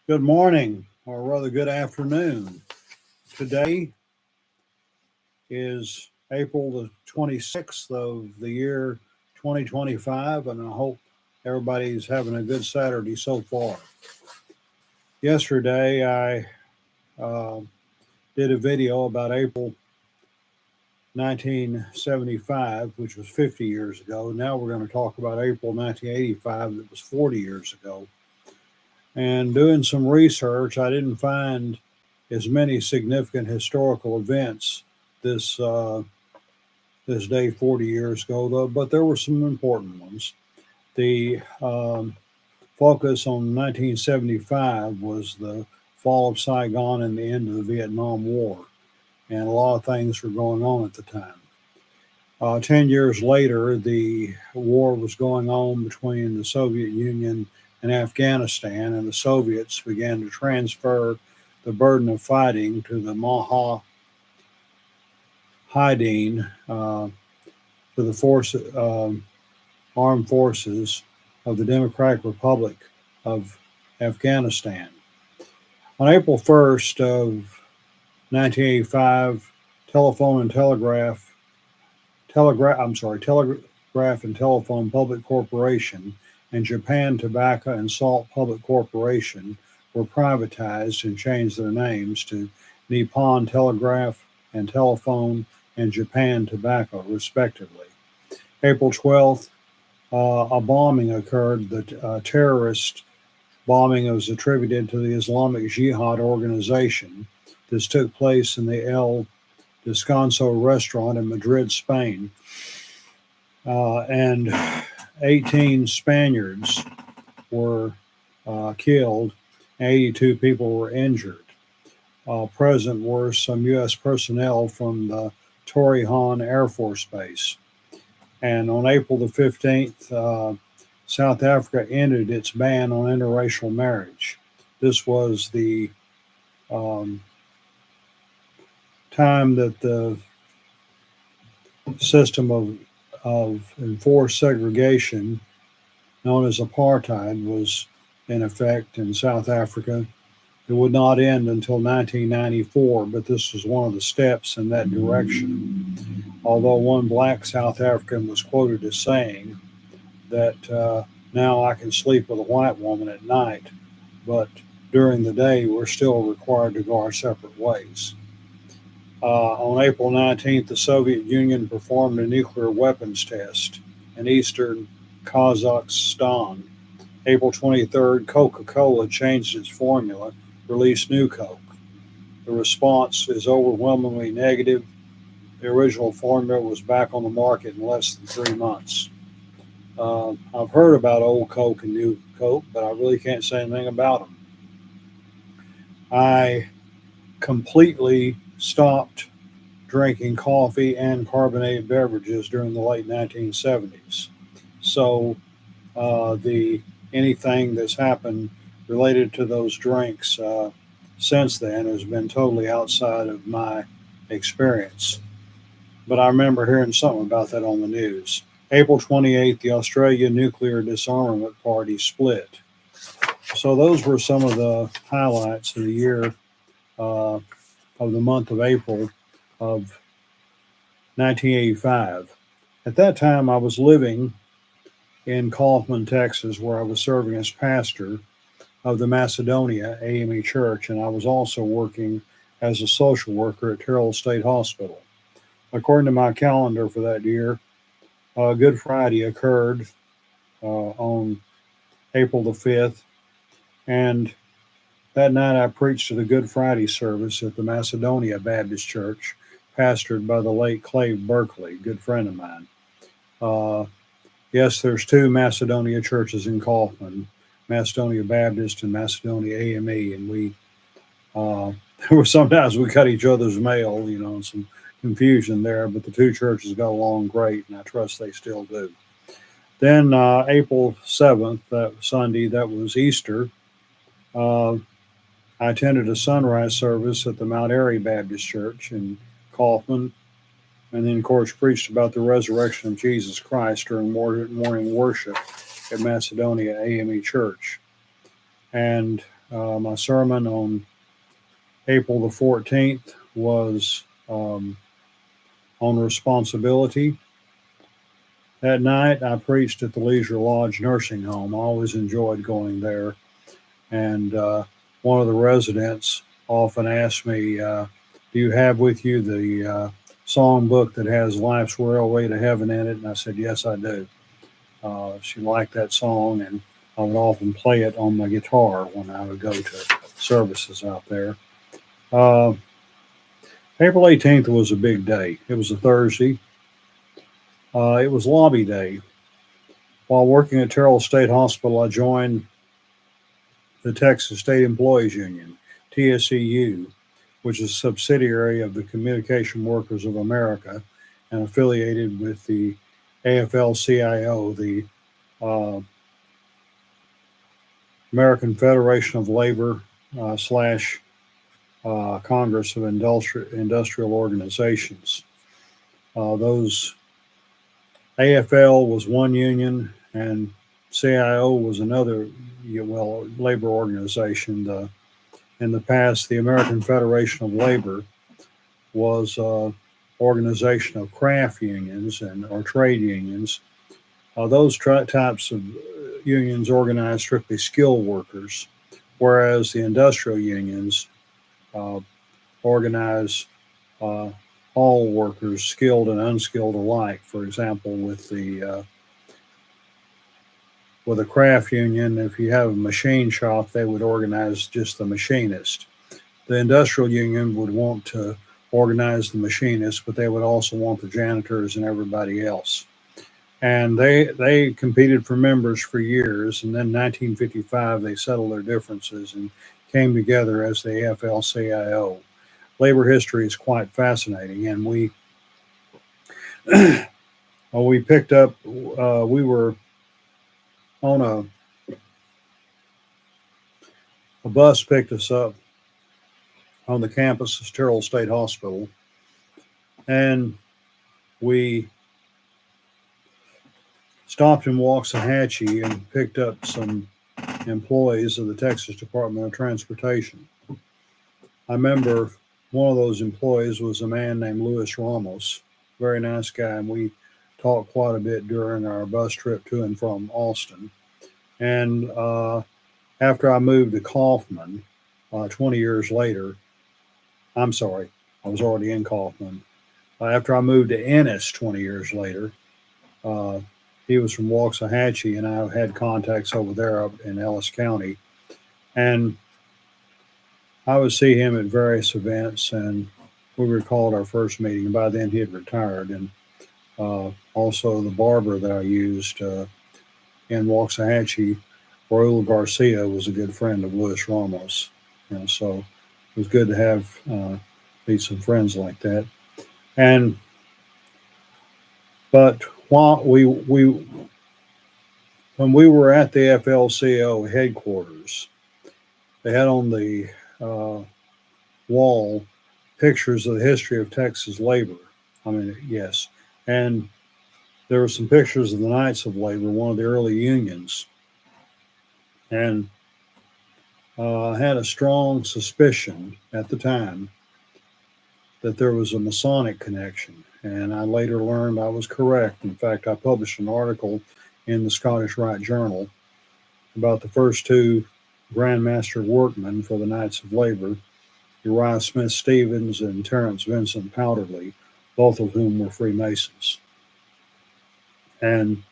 Good morning, or rather, good afternoon. Today is April the 26th of the year 2025, and I hope everybody's having a good Saturday so far. Yesterday, I did a video about April 1975, which was 50 years ago. Now we're going to talk about April 1985, that was 40 years ago. And doing some research, I didn't find as many significant historical events this this day 40 years ago, though, but there were some important ones. The focus on 1975 was the fall of Saigon and the end of the Vietnam War, and a lot of things were going on at the time. 10 years later, the war was going on between the Soviet Union and Afghanistan, and the Soviets began to transfer the burden of fighting to the Mujahideen, to the armed forces of the Democratic Republic of Afghanistan. On April 1st of 1985, Telegraph and Telephone Public Corporation and Japan Tobacco and Salt Public Corporation were privatized and changed their names to Nippon Telegraph and Telephone and Japan Tobacco, respectively. April 12th, a bombing occurred. The terrorist bombing was attributed to the Islamic Jihad organization. This took place in the El Descanso restaurant in Madrid, Spain. And 18 Spaniards were killed, 82 people were injured. Present were some U.S. personnel from the Torrejon Air Force Base. And on April the 15th, South Africa ended its ban on interracial marriage. This was the time that the system of enforced segregation, known as apartheid, was in effect in South Africa. It would not end until 1994, but this was one of the steps in that direction. Although one black South African was quoted as saying that now I can sleep with a white woman at night, but during the day we're still required to go our separate ways. On April 19th, the Soviet Union performed a nuclear weapons test in eastern Kazakhstan. April 23rd, Coca-Cola changed its formula, released New Coke. The response is overwhelmingly negative. The original formula was back on the market in less than 3 months. I've heard about Old Coke and New Coke, but I really can't say anything about them. I completely stopped drinking coffee and carbonated beverages during the late 1970s. So the anything that's happened related to those drinks since then has been totally outside of my experience. But I remember hearing something about that on the news. April 28th, the Australian Nuclear Disarmament Party split. So those were some of the highlights of the year of the month of April of 1985. At that time, I was living in Kaufman, Texas, where I was serving as pastor of the Macedonia AME Church, and I was also working as a social worker at Terrell State Hospital. According to my calendar for that year, Good Friday occurred on April the 5th, and that night I preached at a Good Friday service at the Macedonia Baptist Church, pastored by the late Clay Berkeley, a good friend of mine. Yes, there's two Macedonia churches in Kaufman, Macedonia Baptist and Macedonia AME, and we there was sometimes we cut each other's mail, and some confusion there, but the two churches got along great, and I trust they still do. Then April 7th, that Sunday, that was Easter, I attended a sunrise service at the Mount Airy Baptist Church in Kaufman, and then, of course, preached about the resurrection of Jesus Christ during morning worship at Macedonia AME Church. And My sermon on April the 14th was on responsibility. That night, I preached at the Leisure Lodge Nursing Home. I always enjoyed going there. And one of the residents often asked me, do you have with you the song book that has Life's Railway to Heaven in it? And I said, yes, I do. She liked that song, and I would often play it on my guitar when I would go to services out there. Uh, April 18th was a big day. It was a Thursday. It was lobby day. While working at Terrell State Hospital, I joined the Texas State Employees Union, TSEU, which is a subsidiary of the Communication Workers of America and affiliated with the AFL-CIO, the uh, American Federation of Labor slash Congress of Industrial Organizations. Those AFL was one union, and CIO was another, labor organization. In the past, the American Federation of Labor was an organization of craft unions or trade unions. Those types of unions organized strictly skilled workers, whereas the industrial unions uh, organize uh, all workers, skilled and unskilled alike. For example, with a craft union, if you have a machine shop, they would organize just the machinist. The industrial union would want to organize the machinists, but they would also want the janitors and everybody else. And they competed for members for years. And then in 1955, they settled their differences and came together as the AFL-CIO. Labor history is quite fascinating, and we picked up. We were on a bus picked us up on the campus of Terrell State Hospital, and we stopped in Waxahachie and picked up some employees of the Texas Department of Transportation. I remember one of those employees was a man named Luis Ramos, very nice guy, and we talked quite a bit during our bus trip to and from Austin. And after I moved to Kaufman 20 years later, I'm sorry, I was already in Kaufman. After I moved to Ennis 20 years later, uh, he was from Waxahachie, and I had contacts over there up in Ellis County. And I would see him at various events, and we recalled our first meeting. By then, he had retired. And also, the barber that I used in Waxahachie, Raul Garcia, was a good friend of Luis Ramos. So it was good to have meet some friends like that. And but while when we were at the AFL-CIO headquarters, they had on the wall pictures of the history of Texas labor. I mean, yes. And there were some pictures of the Knights of Labor, one of the early unions. And I had a strong suspicion at the time that there was a Masonic connection. And I later learned I was correct. In fact, I published an article in the Scottish Rite Journal about the first two Grand Master workmen for the Knights of Labor, Uriah Smith Stevens and Terence Vincent Powderly, both of whom were Freemasons. And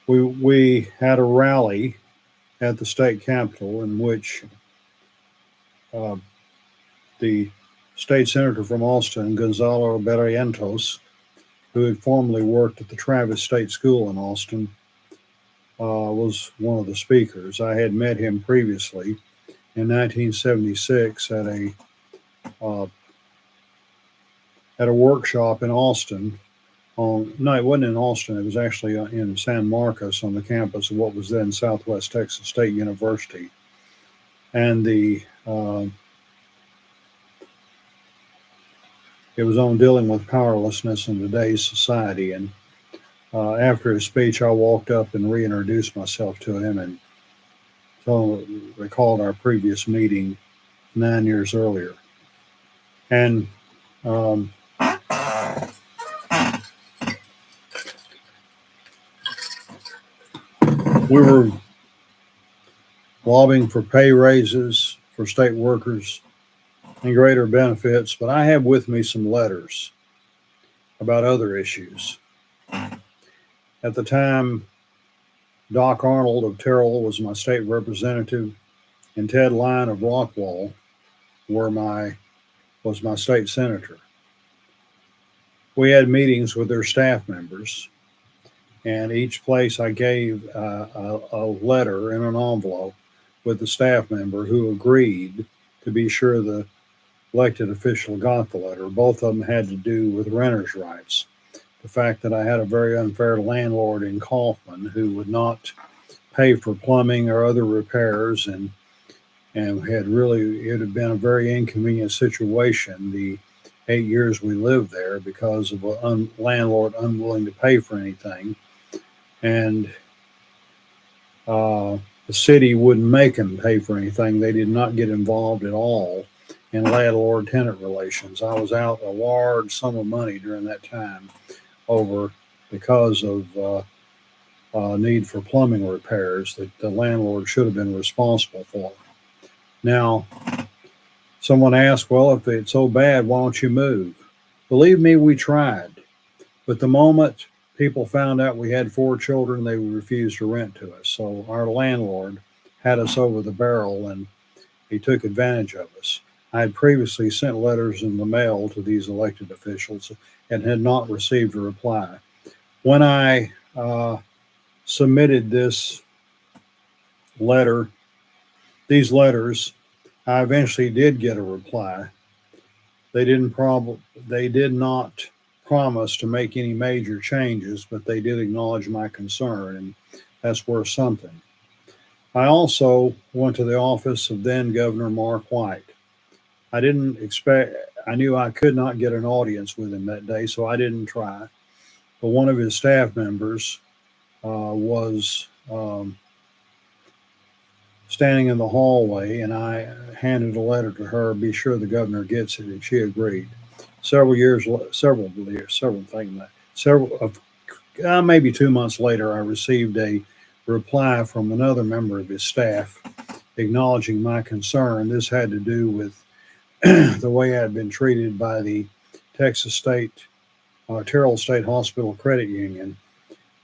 we had a rally at the state capitol in which the state senator from Austin, Gonzalo Barrientos, who had formerly worked at the Travis State School in Austin, was one of the speakers. I had met him previously in 1976 at a workshop in Austin. No, it wasn't in Austin. It was actually in San Marcos on the campus of what was then Southwest Texas State University. And it was on dealing with powerlessness in today's society. And After his speech, I walked up and reintroduced myself to him and recalled our previous meeting 9 years earlier. And we were lobbying for pay raises for state workers and greater benefits, but I have with me some letters about other issues. At the time, Doc Arnold of Terrell was my state representative, and Ted Lyon of Rockwall was my state senator. We had meetings with their staff members, and each place I gave a letter in an envelope with the staff member who agreed to be sure the elected official got the letter. Both of them had to do with renters' rights. The fact that I had a very unfair landlord in Kaufman who would not pay for plumbing or other repairs, and it had been a very inconvenient situation the 8 years we lived there because of a landlord unwilling to pay for anything, and the city wouldn't make them pay for anything. They did not get involved at all in landlord-tenant relations. I was out a large sum of money during that time because of need for plumbing repairs that the landlord should have been responsible for. Now, someone asked, well, if it's so bad, why don't you move? Believe me, we tried. But the moment people found out we had 4 children, they refused to rent to us. So our landlord had us over the barrel, and he took advantage of us. I had previously sent letters in the mail to these elected officials and had not received a reply. When I submitted these letters, I eventually did get a reply. They did not promise to make any major changes, but they did acknowledge my concern, and that's worth something. I also went to the office of then Governor Mark White. I knew I could not get an audience with him that day, so I didn't try. But one of his staff members was standing in the hallway, and I handed a letter to her, be sure the governor gets it, and she agreed. Maybe 2 months later, I received a reply from another member of his staff acknowledging my concern. This had to do with the way I had been treated by the Terrell State Hospital Credit Union,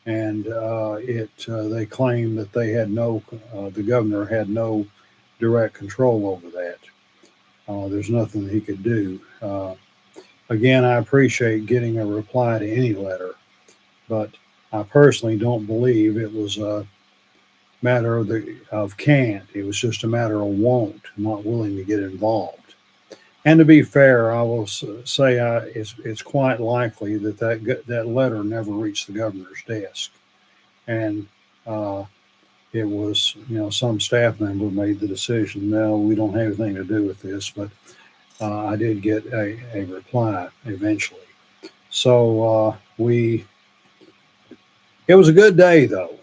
and they claimed that the governor had no direct control over that. There's nothing he could do. Again, I appreciate getting a reply to any letter, but I personally don't believe it was a matter of can't. It was just a matter of won't, not willing to get involved. And to be fair, I will say it's quite likely that letter never reached the governor's desk, and it was some staff member made the decision. No, we don't have anything to do with this, but I did get a reply eventually. So it was a good day though,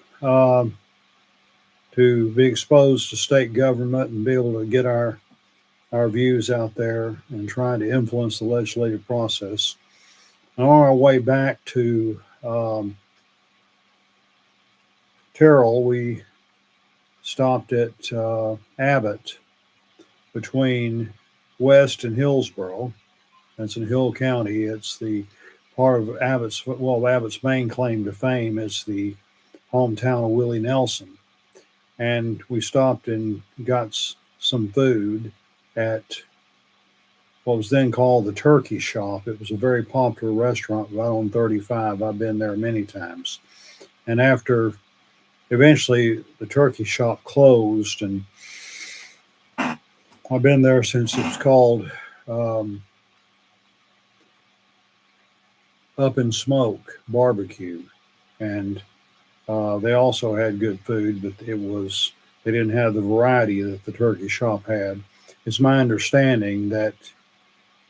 to be exposed to state government and be able to get our views out there and trying to influence the legislative process. And on our way back to Terrell, we stopped at Abbott between West and Hillsboro. That's in Hill County. It's the part of Abbott's main claim to fame is the hometown of Willie Nelson. And we stopped and got some food at what was then called the Turkey Shop. It was a very popular restaurant right on 35. I've been there many times. And eventually the Turkey Shop closed, and I've been there since it was called Up in Smoke Barbecue. And they also had good food, but they didn't have the variety that the Turkey Shop had. It's my understanding that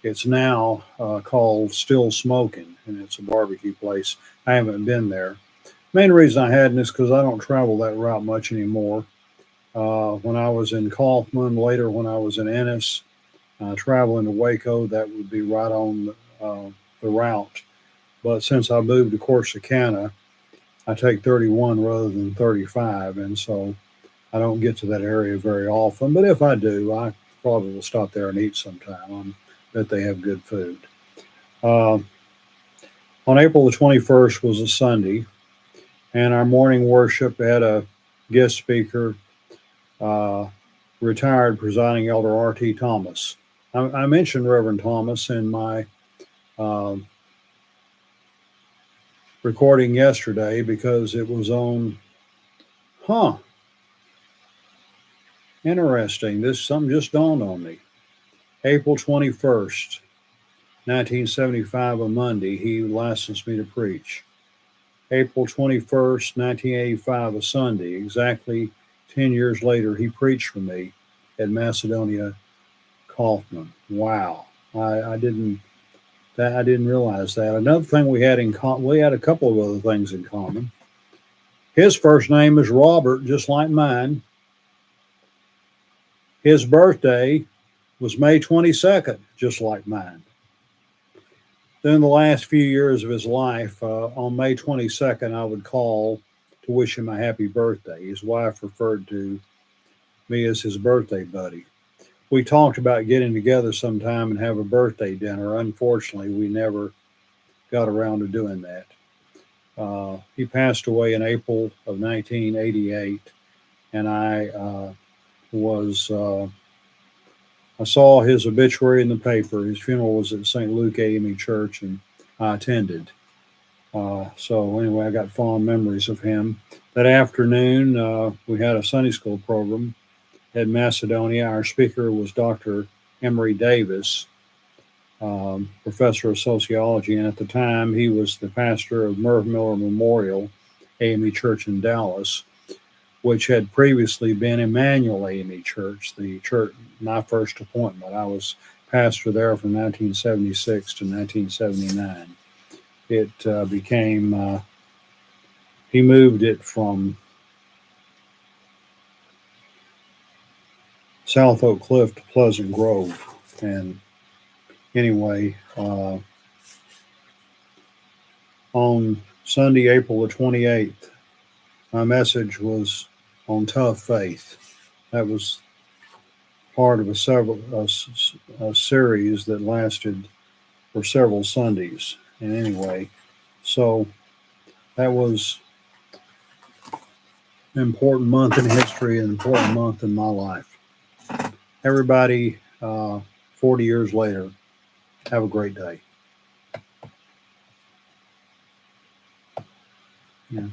It's now called Still Smoking, and it's a barbecue place. I haven't been there. Main reason I hadn't is because I don't travel that route much anymore. When I was in Kaufman, later when I was in Ennis, traveling to Waco, that would be right on the route. But since I moved to Corsicana, I take 31 rather than 35, and so I don't get to that area very often. But if I do, I probably will stop there and eat sometime. I bet they have good food. Uh, on April the 21st was a Sunday, and our morning worship had a guest speaker, uh, retired presiding elder R.T. Thomas. I mentioned Reverend Thomas in my uh, recording yesterday because it was on, huh, interesting. This something just dawned on me. April 21st, 1975, a Monday, he licensed me to preach. April 21st, 1985, a Sunday, exactly 10 years later, he preached for me at Macedonia Kaufman. Wow. I didn't realize that. Another thing we had in common, we had a couple of other things in common. His first name is Robert, just like mine. His birthday was May 22nd, just like mine. Then the last few years of his life, on May 22nd, I would call to wish him a happy birthday. His wife referred to me as his birthday buddy. We talked about getting together sometime and have a birthday dinner. Unfortunately, we never got around to doing that. He passed away in April of 1988, and was I saw his obituary in the paper. His funeral was at St. Luke AME Church, and I attended. So anyway, I got fond memories of him. That afternoon, we had a Sunday school program at Macedonia. Our speaker was Dr. Emory Davis, professor of sociology, and at the time he was the pastor of Merv Miller Memorial AME Church in Dallas, which had previously been Emmanuel AME Church, the church, my first appointment. I was pastor there from 1976 to 1979. It became, he moved it from South Oak Cliff to Pleasant Grove. And anyway, on Sunday, April the 28th, my message was on tough faith. That was part of a series that lasted for several Sundays. And anyway, so that was an important month in history, an important month in my life. Everybody, 40 years later, have a great day. Yeah.